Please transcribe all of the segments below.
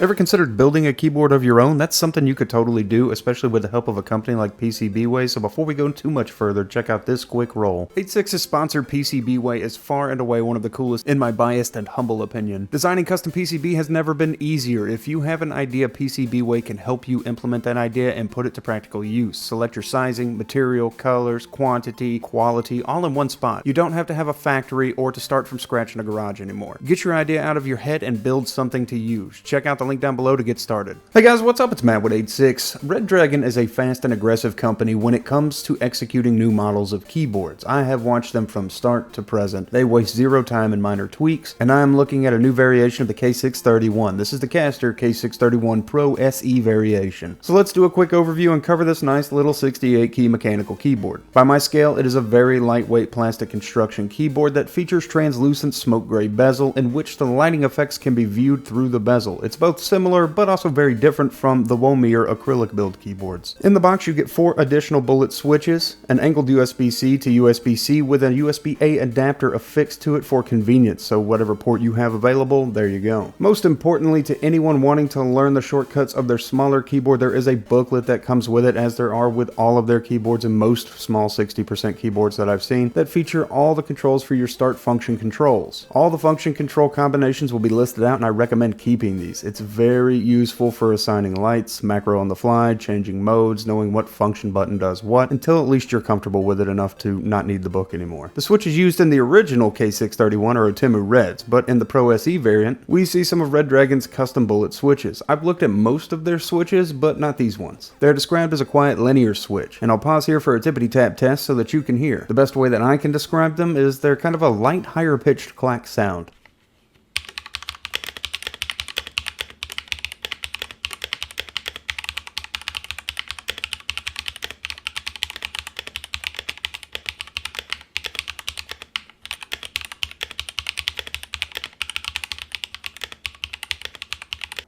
Ever considered building a keyboard of your own? That's something you could totally do, especially with the help of a company like PCBWay. So before we go too much further, check out this quick roll. 8.6's sponsored PCBWay is far and away one of the coolest, in my biased and humble opinion. Designing custom PCB has never been easier. If you have an idea, PCBWay can help you implement that idea and put it to practical use. Select your sizing, material, colors, quantity, quality, all in one spot. You don't have to have a factory or to start from scratch in a garage anymore. Get your idea out of your head and build something to use. Check out the link down below to get started. Hey guys, what's up? It's Matt with 8.6. Redragon is a fast and aggressive company when it comes to executing new models of keyboards. I have watched them from start to present. They waste zero time in minor tweaks, and I am looking at a new variation of the K631. This is the Castor K631 Pro SE variation. So let's do a quick overview and cover this nice little 68 key mechanical keyboard. By my scale, it is a very lightweight plastic construction keyboard that features translucent smoke gray bezel in which the lighting effects can be viewed through the bezel. It's both similar but also very different from the Womir acrylic build keyboards. In the box you get 4 additional bullet switches, an angled USB-C to USB-C with a USB-A adapter affixed to it for convenience, so whatever port you have available, there you go. Most importantly, to anyone wanting to learn the shortcuts of their smaller keyboard, there is a booklet that comes with it, as there are with all of their keyboards and most small 60% keyboards that I've seen, that feature all the controls for your start function controls. All the function control combinations will be listed out, and I recommend keeping these. It's very useful for assigning lights, macro on the fly, changing modes, knowing what function button does what, until at least you're comfortable with it enough to not need the book anymore. The switches used in the original K631 are Otimu Reds, but in the Pro SE variant, we see some of Redragon's custom bullet switches. I've looked at most of their switches, but not these ones. They're described as a quiet linear switch, and I'll pause here for a tippity tap test so that you can hear. The best way that I can describe them is they're kind of a light, higher pitched clack sound.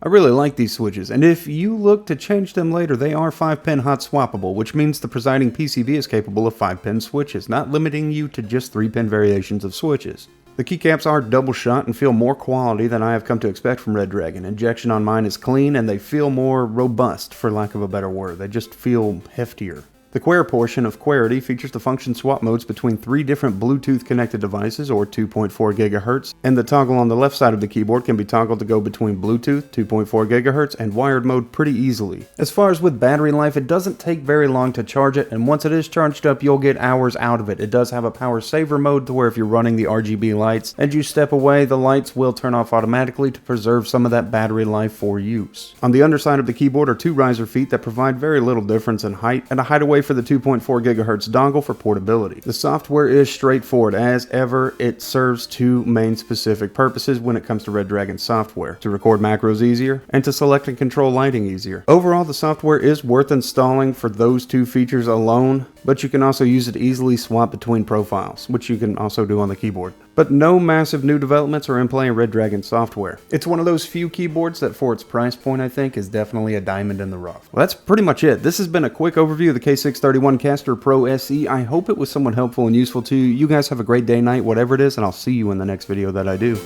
I really like these switches, and if you look to change them later, they are 5-pin hot swappable, which means the presiding PCB is capable of 5-pin switches, not limiting you to just 3-pin variations of switches. The keycaps are double shot and feel more quality than I have come to expect from Redragon. Injection on mine is clean, and they feel more robust, for lack of a better word. They just feel heftier. The Quare portion of Quarity features the function swap modes between 3 different Bluetooth connected devices, or 2.4 GHz, and the toggle on the left side of the keyboard can be toggled to go between Bluetooth, 2.4 GHz, and wired mode pretty easily. As far as with battery life, it doesn't take very long to charge it, and once it is charged up, you'll get hours out of it. It does have a power saver mode to where if you're running the RGB lights and you step away, the lights will turn off automatically to preserve some of that battery life for use. On the underside of the keyboard are 2 riser feet that provide very little difference in height, and a hideaway for the 2.4 GHz dongle for portability. The software is straightforward. As ever, it serves 2 main specific purposes when it comes to Redragon software: to record macros easier and to select and control lighting easier. Overall, the software is worth installing for those 2 features alone, but you can also use it to easily swap between profiles, which you can also do on the keyboard. But no massive new developments are in play in Redragon software. It's one of those few keyboards that for its price point I think is definitely a diamond in the rough. Well, that's pretty much it. This has been a quick overview of the K631 Castor Pro SE. I hope it was somewhat helpful and useful to you. You guys have a great day, night, whatever it is, and I'll see you in the next video that I do.